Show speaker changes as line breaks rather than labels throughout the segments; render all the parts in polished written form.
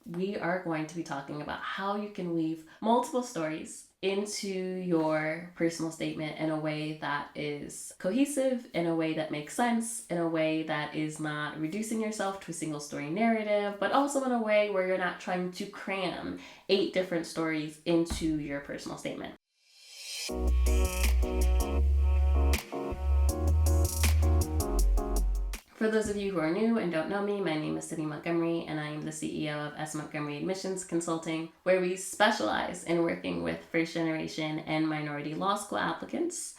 we are going to be talking about how you can weave multiple stories into your personal statement in a way that is cohesive, in a way that makes sense, in a way that is not reducing yourself to a single story narrative, but also in a way where you're not trying to cram 8 different stories into your personal statement. For those of you who are new and don't know me, my name is Sydney Montgomery, and I am the CEO of Montgomery Admissions Consulting, where we specialize in working with first-generation and minority law school applicants.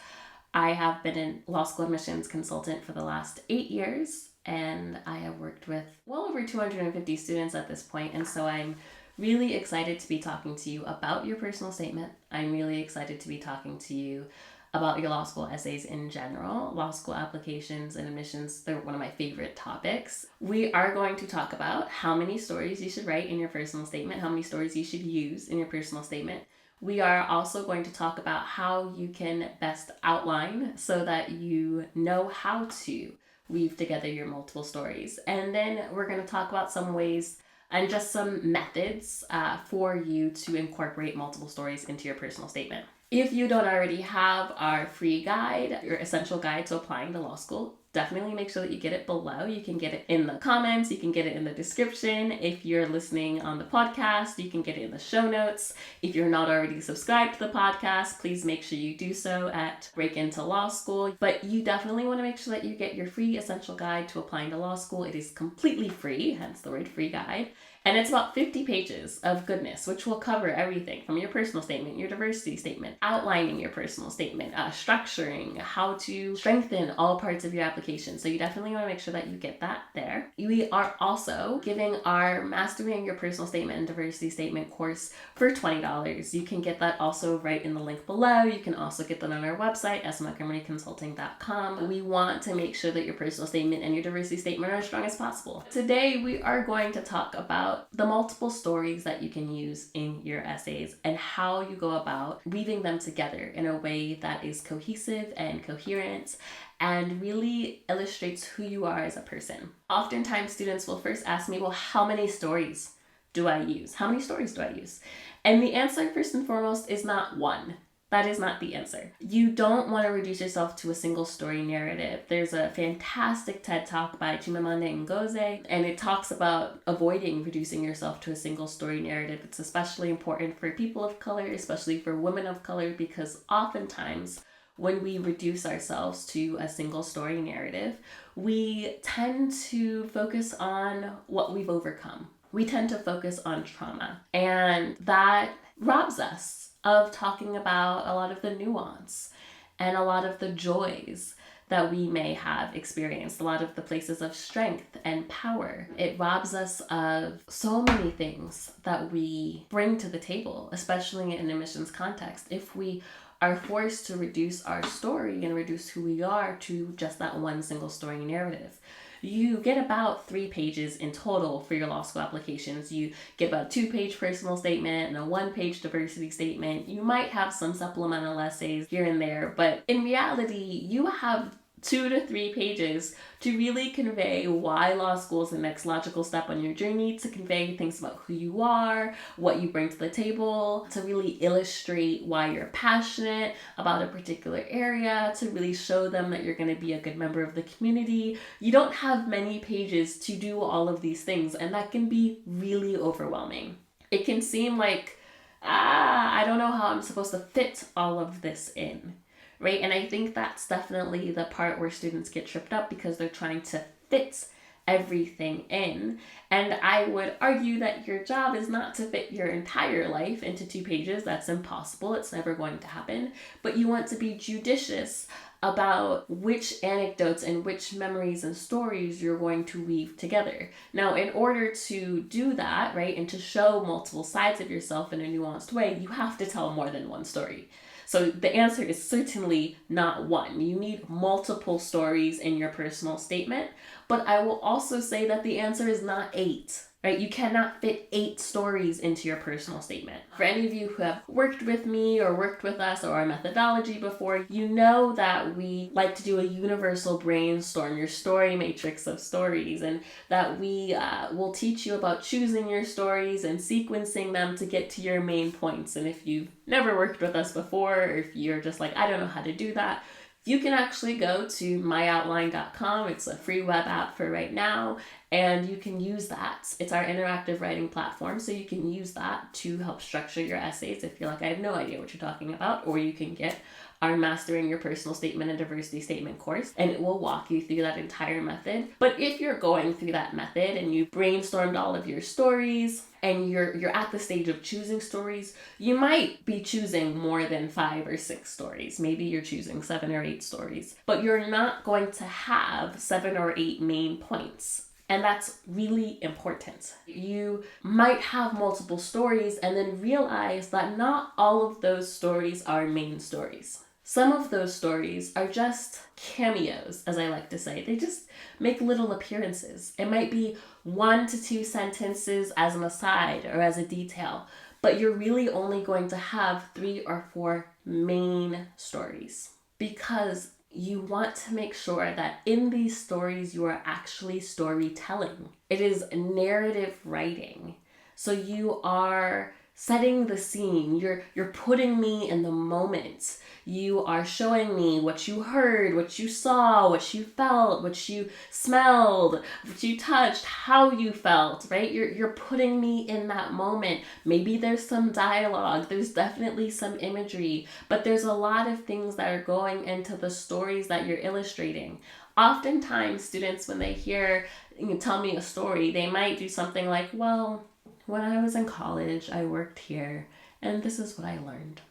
I have been a law school admissions consultant for the last 8 years, and I have worked with well over 250 students at this point, and so I'm really excited to be talking to you about your personal statement. I'm really excited to be talking to you about your law school essays in general. Law school applications and admissions, they're one of my favorite topics. We are going to talk about how many stories you should write in your personal statement, how many stories you should use in your personal statement. We are also going to talk about how you can best outline so that you know how to weave together your multiple stories. And then we're going to talk about some ways and just some methods for you to incorporate multiple stories into your personal statement. If you don't already have our free guide, your essential guide to applying to law school, definitely make sure that you get it below. You can get it in the comments, you can get it in the description. If you're listening on the podcast, you can get it in the show notes. If you're not already subscribed to the podcast, please make sure you do so at Break Into Law School. But you definitely want to make sure that you get your free essential guide to applying to law school. It is completely free, hence the word free guide. And it's about 50 pages of goodness, which will cover everything from your personal statement, your diversity statement, outlining your personal statement, structuring, how to strengthen all parts of your application. So you definitely want to make sure that you get that there. We are also giving our Mastering Your Personal Statement and Diversity Statement course for $20. You can get that also right in the link below. You can also get that on our website, montgomeryconsulting.com. We want to make sure that your personal statement and your diversity statement are as strong as possible. Today, we are going to talk about the multiple stories that you can use in your essays and how you go about weaving them together in a way that is cohesive and coherent and really illustrates who you are as a person. Oftentimes, students will first ask me, well, how many stories do I use? How many stories do I use? And the answer, first and foremost, is not one. That is not the answer. You don't want to reduce yourself to a single story narrative. There's a fantastic TED Talk by Chimamanda Ngozi, and it talks about avoiding reducing yourself to a single story narrative. It's especially important for people of color, especially for women of color, because oftentimes when we reduce ourselves to a single story narrative, we tend to focus on what we've overcome. We tend to focus on trauma, and that robs us of talking about a lot of the nuance and a lot of the joys that we may have experienced, a lot of the places of strength and power. It robs us of so many things that we bring to the table, especially in an admissions context. If we are forced to reduce our story and reduce who we are to just that one single story narrative, you get about 3 pages in total for your law school applications. You get about a 2-page personal statement and a 1-page diversity statement. You might have some supplemental essays here and there, but in reality, you have 2 to 3 pages to really convey why law school is the next logical step on your journey, to convey things about who you are, what you bring to the table, to really illustrate why you're passionate about a particular area, to really show them that you're going to be a good member of the community. You don't have many pages to do all of these things, and that can be really overwhelming. It can seem like, I don't know how I'm supposed to fit all of this in. Right? And I think that's definitely the part where students get tripped up because they're trying to fit everything in. And I would argue that your job is not to fit your entire life into 2 pages. That's impossible. It's never going to happen. But you want to be judicious about which anecdotes and which memories and stories you're going to weave together. Now, in order to do that, right, and to show multiple sides of yourself in a nuanced way, you have to tell more than one story. So the answer is certainly not one. You need multiple stories in your personal statement, but I will also say that the answer is not 8. right? You cannot fit 8 stories into your personal statement. For any of you who have worked with me or worked with us or our methodology before, you know that we like to do a universal brainstorm, your story matrix of stories, and that we will teach you about choosing your stories and sequencing them to get to your main points. And if you've never worked with us before, or if you're just like, I don't know how to do that, you can actually go to myoutline.com. It's a free web app for right now, and you can use that. It's our interactive writing platform, so you can use that to help structure your essays if you're like, I have no idea what you're talking about, or you can get our Mastering Your Personal Statement and Diversity Statement course, and it will walk you through that entire method. But if you're going through that method and you brainstormed all of your stories and you're at the stage of choosing stories, you might be choosing more than 5 or 6 stories. Maybe you're choosing 7 or 8 stories, but you're not going to have 7 or 8 main points. And that's really important. You might have multiple stories and then realize that not all of those stories are main stories. Some of those stories are just cameos, as I like to say. They just make little appearances. It might be 1 to 2 sentences as an aside or as a detail, but you're really only going to have 3 or 4 main stories, because you want to make sure that in these stories you are actually storytelling. It is narrative writing. So you are setting the scene. You're putting me in the moment. You are showing me what you heard, what you saw, what you felt, what you smelled, what you touched, how you felt, right? You're putting me in that moment. Maybe there's some dialogue, there's definitely some imagery, but there's a lot of things that are going into the stories that you're illustrating. Oftentimes, students, when they hear you tell me a story, they might do something like, well, when I was in college, I worked here, and this is what I learned.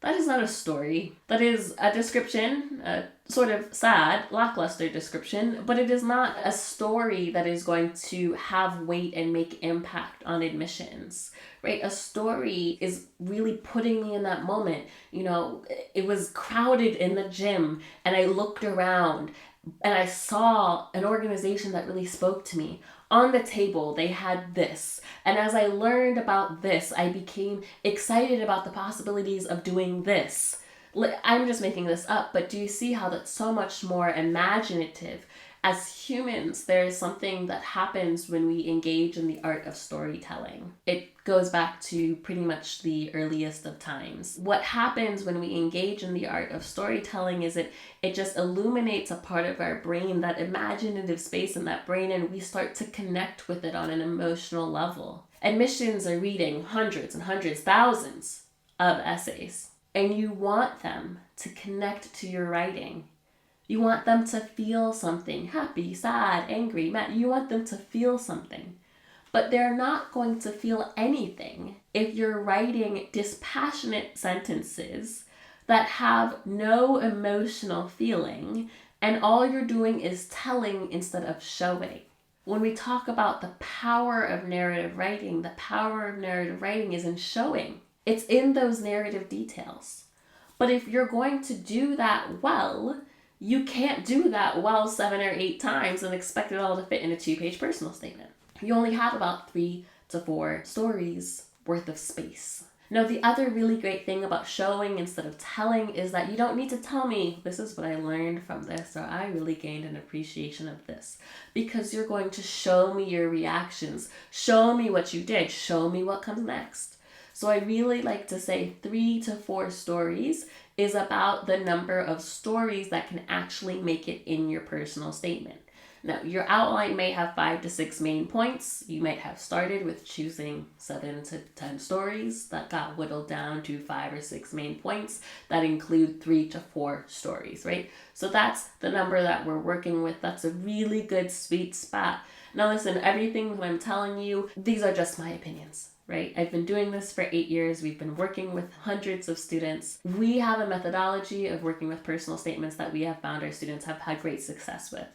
That is not a story. That is a description, a sort of sad, lackluster description, but it is not a story that is going to have weight and make impact on admissions, right? A story is really putting me in that moment. You know, it was crowded in the gym, and I looked around, and I saw an organization that really spoke to me. On the table, they had this. And as I learned about this, I became excited about the possibilities of doing this. I'm just making this up, but do you see how that's so much more imaginative? As humans, there is something that happens when we engage in the art of storytelling. It goes back to pretty much the earliest of times. What happens when we engage in the art of storytelling is it just illuminates a part of our brain, that imaginative space in that brain, and we start to connect with it on an emotional level. Admissions are reading hundreds and hundreds, thousands of essays, and you want them to connect to your writing. You want them to feel something, happy, sad, angry, mad. You want them to feel something. But they're not going to feel anything if you're writing dispassionate sentences that have no emotional feeling, and all you're doing is telling instead of showing. When we talk about the power of narrative writing, the power of narrative writing is in showing. It's in those narrative details. But if you're going to do that well, you can't do that well 7 or 8 times and expect it all to fit in a 2-page personal statement. You only have about 3 to 4 stories worth of space. Now, the other really great thing about showing instead of telling is that you don't need to tell me, this is what I learned from this, or I really gained an appreciation of this, because you're going to show me your reactions, show me what you did, show me what comes next. So I really like to say 3 to 4 stories is about the number of stories that can actually make it in your personal statement. Now, your outline may have 5 to 6 main points. You might have started with choosing 7 to 10 stories that got whittled down to 5 or 6 main points that include 3 to 4 stories, right? So that's the number that we're working with. That's a really good sweet spot. Now listen, everything that I'm telling you, these are just my opinions. Right? I've been doing this for 8 years. We've been working with hundreds of students. We have a methodology of working with personal statements that we have found our students have had great success with.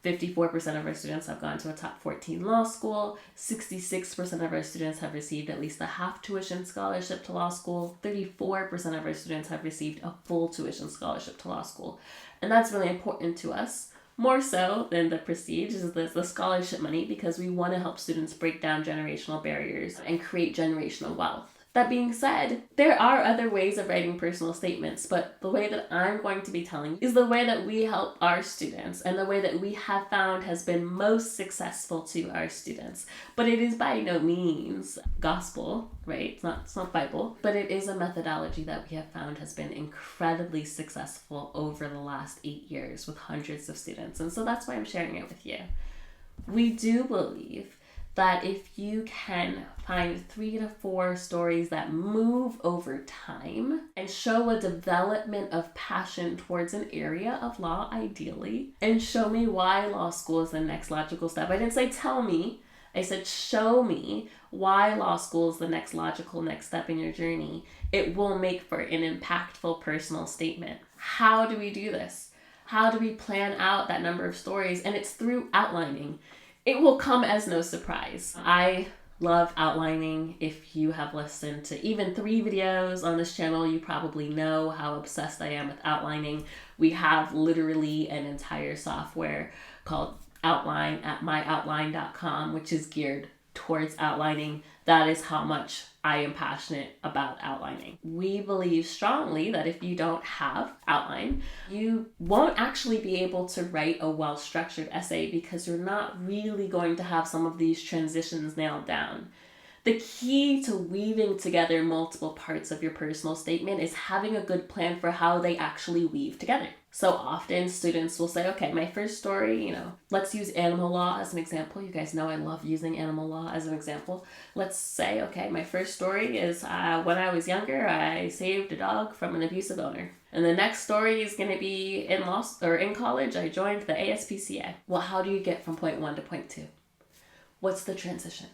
54% of our students have gone to a top 14 law school. 66% of our students have received at least a half tuition scholarship to law school. 34% of our students have received a full tuition scholarship to law school. And that's really important to us. more so than the prestige is the scholarship money, because we want to help students break down generational barriers and create generational wealth. That being said, there are other ways of writing personal statements, but the way that I'm going to be telling you is the way that we help our students and the way that we have found has been most successful to our students. But it is by no means gospel, right? It's not Bible, but it is a methodology that we have found has been incredibly successful over the last 8 years with hundreds of students. And so that's why I'm sharing it with you. We do believe that if you can find 3 to 4 stories that move over time and show a development of passion towards an area of law, ideally, and show me why law school is the next logical step. I didn't say tell me, I said show me why law school is the next logical next step in your journey. It will make for an impactful personal statement. How do we do this? How do we plan out that number of stories? And it's through outlining. It will come as no surprise. I love outlining. If you have listened to even 3 videos on this channel, you probably know how obsessed I am with outlining. We have literally an entire software called Outline at myoutline.com, which is geared towards outlining. That is how much I am passionate about outlining. We believe strongly that if you don't have outline, you won't actually be able to write a well-structured essay because you're not really going to have some of these transitions nailed down. The key to weaving together multiple parts of your personal statement is having a good plan for how they actually weave together. So often students will say, okay, my first story, let's use animal law as an example. You guys know I love using animal law as an example. Let's say, okay, my first story is when I was younger, I saved a dog from an abusive owner. And the next story is going to be in college, I joined the ASPCA. Well, how do you get from point 1 to point 2? What's the transition?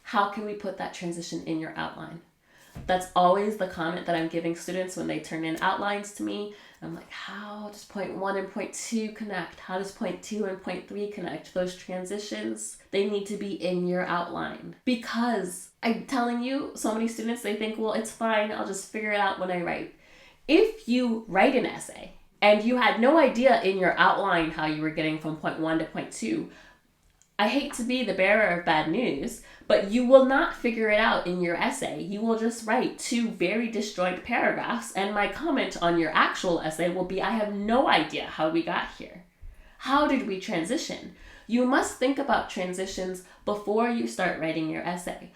How can we put that transition in your outline? That's always the comment that I'm giving students when they turn in outlines to me. I'm like, how does point 1 and point 2 connect? How does point 2 and point 3 connect? Those transitions, they need to be in your outline. Because I'm telling you, so many students, they think, well, it's fine, I'll just figure it out when I write. If you write an essay and you had no idea in your outline how you were getting from point 1 to point 2, I hate to be the bearer of bad news, but you will not figure it out in your essay. You will just write 2 very disjoint paragraphs, and my comment on your actual essay will be, I have no idea how we got here. How did we transition? You must think about transitions before you start writing your essay.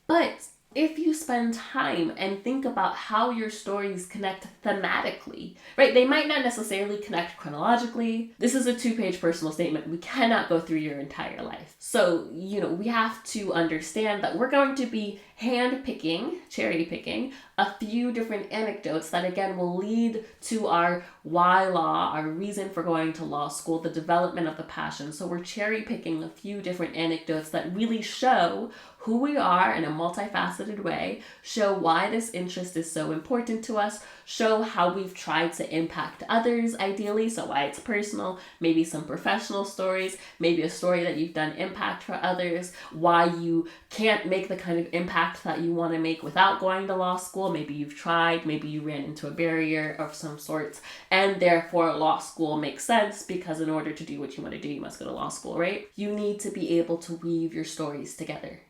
But if you spend time and think about how your stories connect thematically, right? They might not necessarily connect chronologically. This is a 2-page personal statement. We cannot go through your entire life. So, we have to understand that we're going to be cherry picking, a few different anecdotes that again will lead to our why law, our reason for going to law school, the development of the passion. So we're cherry picking a few different anecdotes that really show who we are in a multifaceted way, show why this interest is so important to us, show how we've tried to impact others ideally, so why it's personal, maybe some professional stories, maybe a story that you've done impact for others, why you can't make the kind of impact that you want to make without going to law school. Maybe you've tried, maybe you ran into a barrier of some sorts, and therefore law school makes sense because in order to do what you want to do, you must go to law school, right? You need to be able to weave your stories together.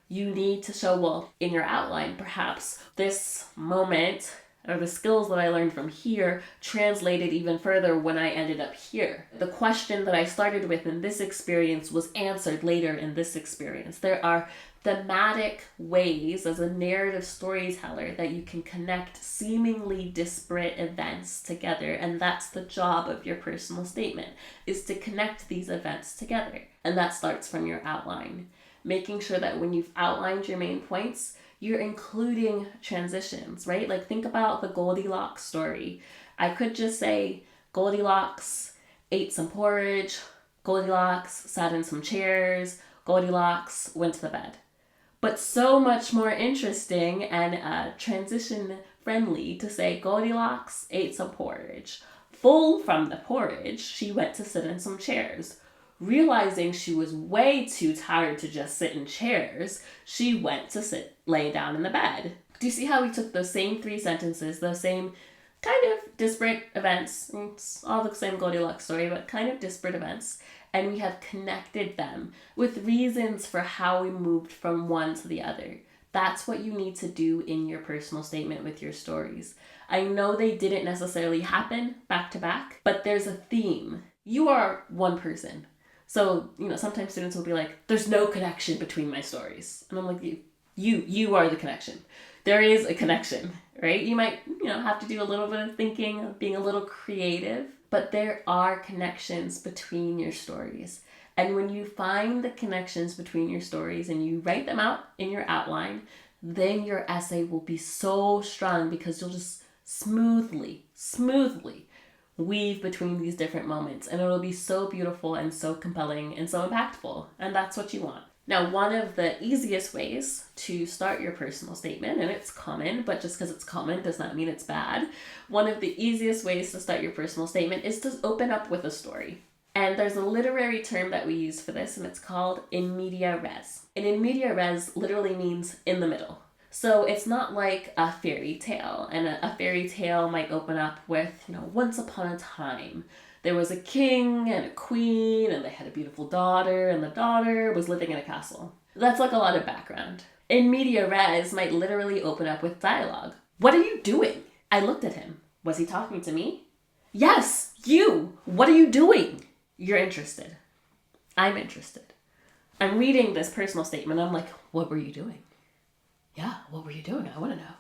You need to show, well, in your outline, perhaps this moment or the skills that I learned from here translated even further when I ended up here. The question that I started with in this experience was answered later in this experience. There are thematic ways as a narrative storyteller that you can connect seemingly disparate events together, and that's the job of your personal statement, is to connect these events together. And that starts from your outline. Making sure that when you've outlined your main points, you're including transitions, right? Like think about the Goldilocks story. I could just say Goldilocks ate some porridge, Goldilocks sat in some chairs, Goldilocks went to the bed. But so much more interesting and transition friendly to say Goldilocks ate some porridge. Full from the porridge, she went to sit in some chairs. Realizing she was way too tired to just sit in chairs, she went to lay down in the bed. Do you see how we took those same 3 sentences, those same kind of disparate events. It's all the same Goldilocks story, but kind of disparate events. And we have connected them with reasons for how we moved from one to the other. That's what you need to do in your personal statement with your stories. I know they didn't necessarily happen back to back, but there's a theme. You are one person. So, sometimes students will be like, there's no connection between my stories. And I'm like, you are the connection. There is a connection, right? You might, have to do a little bit of thinking, being a little creative, but there are connections between your stories. And when you find the connections between your stories and you write them out in your outline, then your essay will be so strong because you'll just smoothly weave between these different moments. And it'll be so beautiful and so compelling and so impactful. And that's what you want. Now, one of the easiest ways to start your personal statement, and it's common, but just because it's common does not mean it's bad. One of the easiest ways to start your personal statement is to open up with a story. And there's a literary term that we use for this, and it's called in media res. And in media res literally means in the middle. So it's not like a fairy tale, and a fairy tale might open up with, once upon a time, there was a king and a queen, and they had a beautiful daughter, and the daughter was living in a castle. That's like a lot of background. In media res might literally open up with dialogue. What are you doing? I looked at him. Was he talking to me? Yes, you. What are you doing? You're interested. I'm interested. I'm reading this personal statement. I'm like, what were you doing? Yeah, what were you doing? I want to know.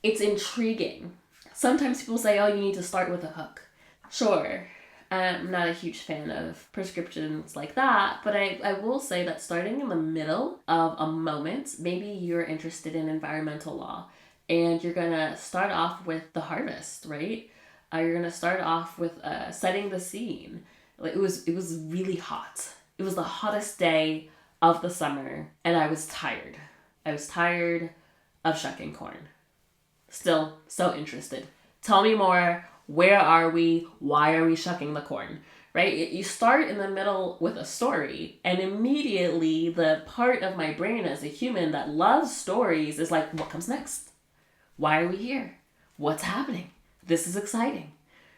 It's intriguing. Sometimes people say, you need to start with a hook. Sure, I'm not a huge fan of prescriptions like that, but I will say that starting in the middle of a moment, maybe you're interested in environmental law, and you're going to start off with the harvest, right? You're going to start off with setting the scene. It was really hot. It was the hottest day of the summer, and I was tired. I was tired of shucking corn. Still so interested. Tell me more. Where are we? Why are we shucking the corn? Right? You start in the middle with a story, and immediately the part of my brain as a human that loves stories is like, what comes next? Why are we here? What's happening? This is exciting.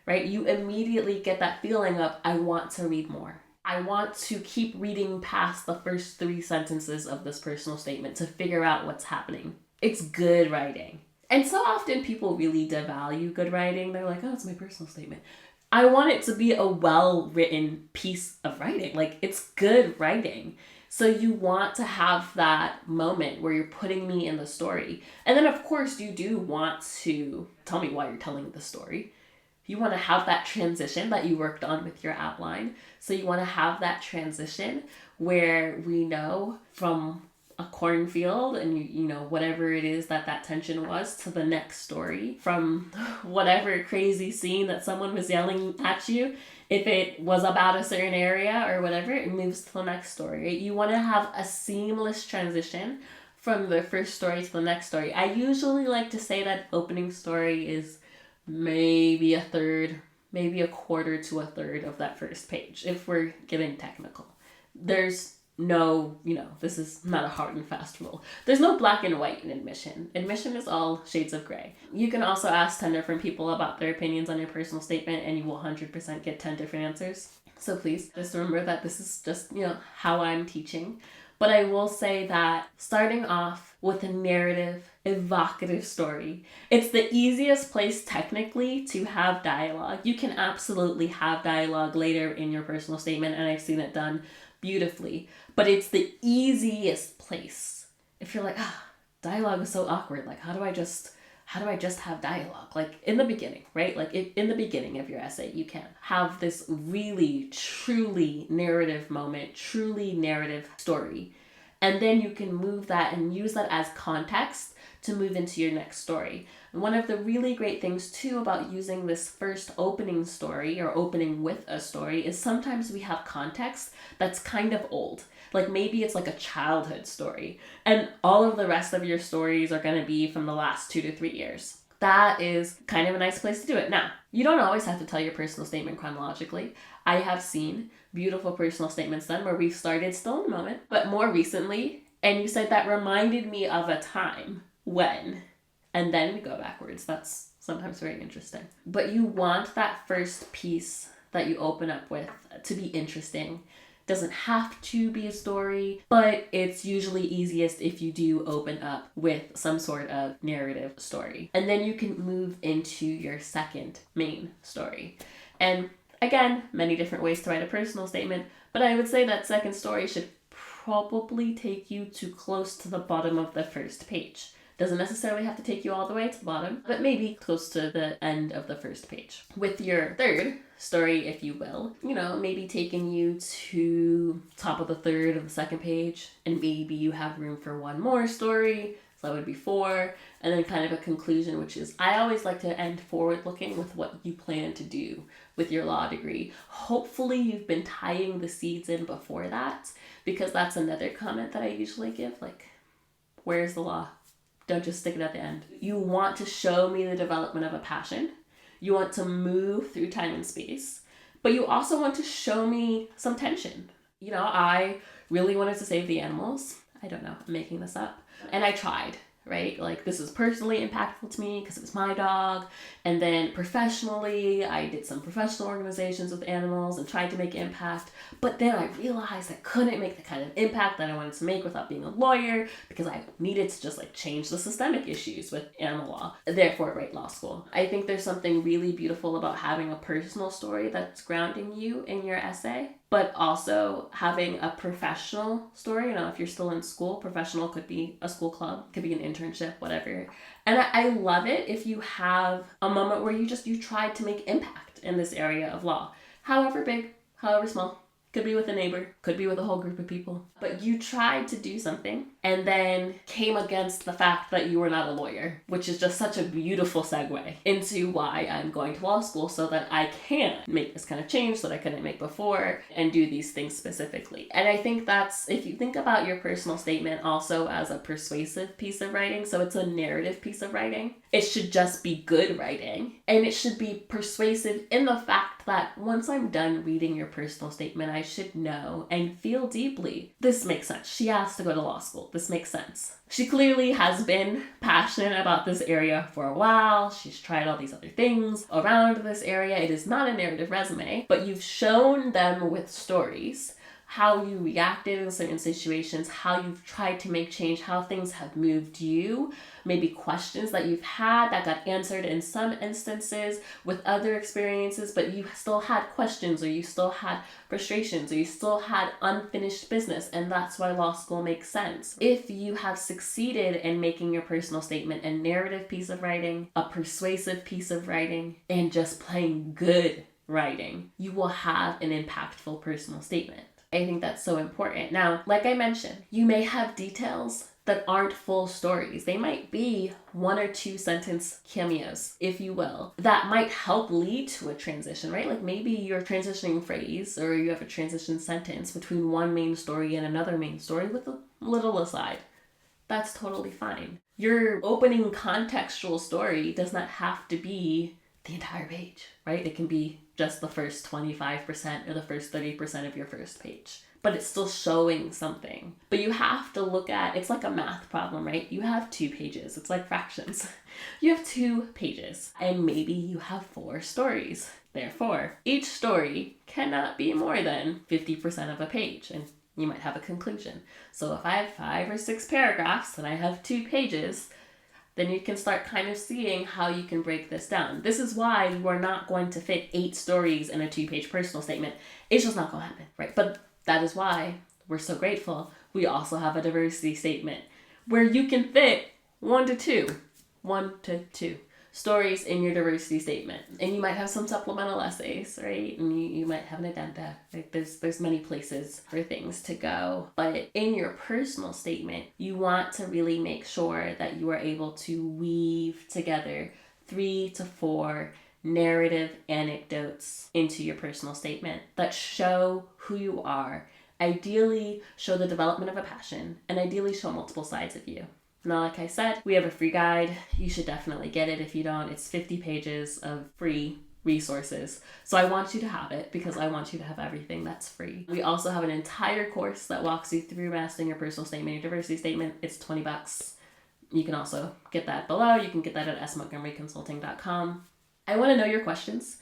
Right? You immediately get that feeling of, I want to read more. I want to keep reading past the first 3 sentences of this personal statement to figure out what's happening. It's good writing. And so often people really devalue good writing. They're like, it's my personal statement. I want it to be a well-written piece of writing. Like, it's good writing. So you want to have that moment where you're putting me in the story. And then, of course, you do want to tell me why you're telling the story. You want to have that transition that you worked on with your outline. So you want to have that transition where we know from a cornfield and you know whatever it is that tension was to the next story, from whatever crazy scene that someone was yelling at you, if it was about a certain area or whatever, it moves to the next story, right? You want to have a seamless transition from the first story to the next story. I usually like to say that opening story is maybe a third, maybe a quarter to a third of that first page, if we're getting technical. There's no, this is not a hard and fast rule. There's no black and white in admission. Admission is all shades of gray. You can also ask 10 different people about their opinions on your personal statement and you will 100% get 10 different answers. So please just remember that this is just, how I'm teaching. But I will say that starting off with a narrative, evocative story, it's the easiest place technically to have dialogue. You can absolutely have dialogue later in your personal statement, and I've seen it done beautifully. But it's the easiest place. If you're like, dialogue is so awkward, like how do I just have dialogue? Like in the beginning, right? Like in the beginning of your essay, you can have this really, truly narrative moment, truly narrative story. And then you can move that and use that as context to move into your next story. And one of the really great things too about using this first opening story or opening with a story is sometimes we have context that's kind of old. Like maybe it's like a childhood story and all of the rest of your stories are going to be from the last 2 to 3 years. That is kind of a nice place to do it. Now, you don't always have to tell your personal statement chronologically. I have seen beautiful personal statements done where we've started still in the moment, but more recently, and you said that reminded me of a time when, and then we go backwards. That's sometimes very interesting. But you want that first piece that you open up with to be interesting. Doesn't have to be a story, but it's usually easiest if you do open up with some sort of narrative story. And then you can move into your second main story. And again, many different ways to write a personal statement, but I would say that second story should probably take you to close to the bottom of the first page. Doesn't necessarily have to take you all the way to the bottom, but maybe close to the end of the first page. With your third story, if you will, maybe taking you to top of the third of the second page, and maybe you have room for one more story, so that would be 4, and then kind of a conclusion, which is, I always like to end forward looking with what you plan to do with your law degree. Hopefully you've been tying the seeds in before that, because that's another comment that I usually give, like, where's the law? Don't just stick it at the end. You want to show me the development of a passion. You want to move through time and space, but you also want to show me some tension. I really wanted to save the animals. I don't know, I'm making this up. And I tried, right? Like, this is personally impactful to me because it was my dog. And then professionally, I did some professional organizations with animals and tried to make impact. But then I realized I couldn't make the kind of impact that I wanted to make without being a lawyer, because I needed to just change the systemic issues with animal law. Therefore, write law school. I think there's something really beautiful about having a personal story that's grounding you in your essay, but also having a professional story. If you're still in school, professional could be a school club, could be an internship, whatever. And I love it if you have a moment where you tried to make impact in this area of law, however big, however small. Could be with a neighbor, could be with a whole group of people. But you tried to do something and then came against the fact that you were not a lawyer, which is just such a beautiful segue into why I'm going to law school, so that I can make this kind of change that I couldn't make before and do these things specifically. And I think that's, if you think about your personal statement also as a persuasive piece of writing, so it's a narrative piece of writing, it should just be good writing. And it should be persuasive in the fact that once I'm done reading your personal statement, I should know and feel deeply, this makes sense. She has to go to law school. This makes sense. She clearly has been passionate about this area for a while. She's tried all these other things around this area. It is not a narrative resume, but you've shown them with stories how you reacted in certain situations, how you've tried to make change, how things have moved you, maybe questions that you've had that got answered in some instances with other experiences, but you still had questions, or you still had frustrations, or you still had unfinished business, and that's why law school makes sense. If you have succeeded in making your personal statement a narrative piece of writing, a persuasive piece of writing, and just plain good writing, you will have an impactful personal statement. I think that's so important. Now, like I mentioned, you may have details that aren't full stories. They might be 1 or 2 sentence cameos, if you will, that might help lead to a transition, right? Like maybe you're transitioning phrase, or you have a transition sentence between one main story and another main story with a little aside. That's totally fine. Your opening contextual story does not have to be the entire page, right? It can be just the first 25% or the first 30% of your first page, but it's still showing something. But you have to look at, it's like a math problem, right? You have 2 pages. It's like fractions. You have 2 pages, and maybe you have 4 stories. Therefore, each story cannot be more than 50% of a page, and you might have a conclusion. So if I have 5 or 6 paragraphs and I have 2 pages, then you can start kind of seeing how you can break this down. This is why you are not going to fit 8 stories in a 2-page personal statement. It's just not going to happen, right? But that is why we're so grateful we also have a diversity statement where you can fit 1 to 2 stories in your diversity statement. And you might have some supplemental essays, right? And you might have an addenda. Like there's many places for things to go. But in your personal statement, you want to really make sure that you are able to weave together 3 to 4 narrative anecdotes into your personal statement that show who you are, ideally show the development of a passion, and ideally show multiple sides of you. Now, like I said, we have a free guide. You should definitely get it. If you don't, it's 50 pages of free resources. So I want you to have it because I want you to have everything that's free. We also have an entire course that walks you through mastering your personal statement, your diversity statement. It's $20. You can also get that below. You can get that at smontgomeryconsulting.com. I want to know your questions.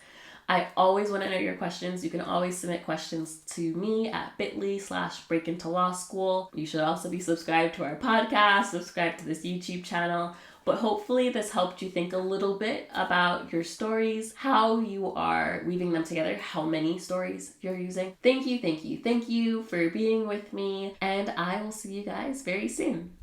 I always want to know your questions. You can always submit questions to me at bit.ly/breakintolawschool. You should also be subscribed to our podcast, subscribe to this YouTube channel. But hopefully this helped you think a little bit about your stories, how you are weaving them together, how many stories you're using. Thank you for being with me, and I will see you guys very soon.